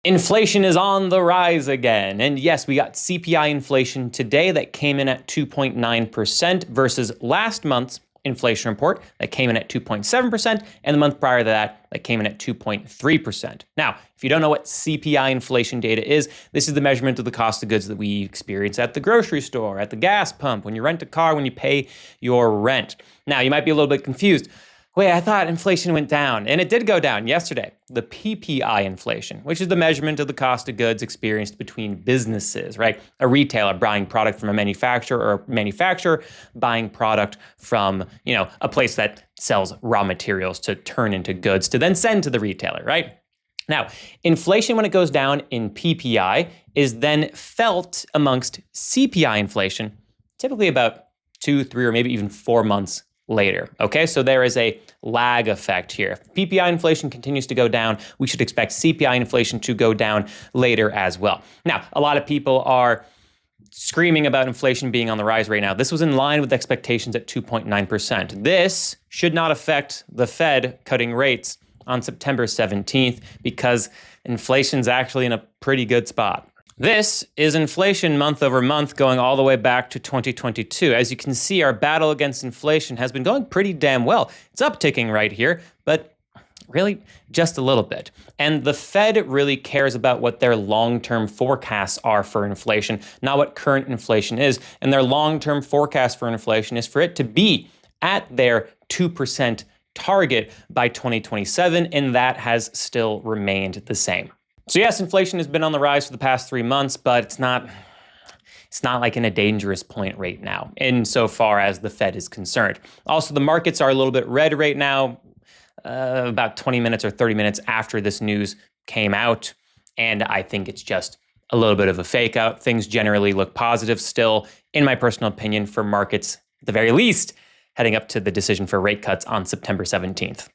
Inflation is on the rise again. And yes, we got CPI inflation today that came in at 2.9% versus last month's inflation report that came in at 2.7%, and the month prior to that came in at 2.3%. Now, if you don't know what CPI inflation data is, this is the measurement of the cost of goods that we experience at the grocery store, at the gas pump, when you rent a car, when you pay your rent. Now, you might be a little bit confused. Wait, I thought inflation went down, and it did go down yesterday. The PPI inflation, which is the measurement of the cost of goods experienced between businesses, right? A retailer buying product from a manufacturer, or a manufacturer buying product from, a place that sells raw materials to turn into goods to then send to the retailer, right? Now, inflation, when it goes down in PPI, is then felt amongst CPI inflation, typically about 2, 3, or maybe even 4 months later. Okay, so there is a lag effect here. If PPI inflation continues to go down, we should expect CPI inflation to go down later as well. Now, a lot of people are screaming about inflation being on the rise right now. This was in line with expectations at 2.9%. This should not affect the Fed cutting rates on September 17th because inflation's actually in a pretty good spot. This is inflation month over month going all the way back to 2022. As you can see, our battle against inflation has been going pretty damn well. It's upticking right here, but really just a little bit. And the Fed really cares about what their long-term forecasts are for inflation, not what current inflation is. And their long-term forecast for inflation is for it to be at their 2% target by 2027, and that has still remained the same. So yes, inflation has been on the rise for the past 3 months, but it's not like in a dangerous point right now, insofar as the Fed is concerned. Also, the markets are a little bit red right now, about 20 minutes or 30 minutes after this news came out, and I think it's just a little bit of a fake out. Things generally look positive still, in my personal opinion, for markets, at the very least, heading up to the decision for rate cuts on September 17th.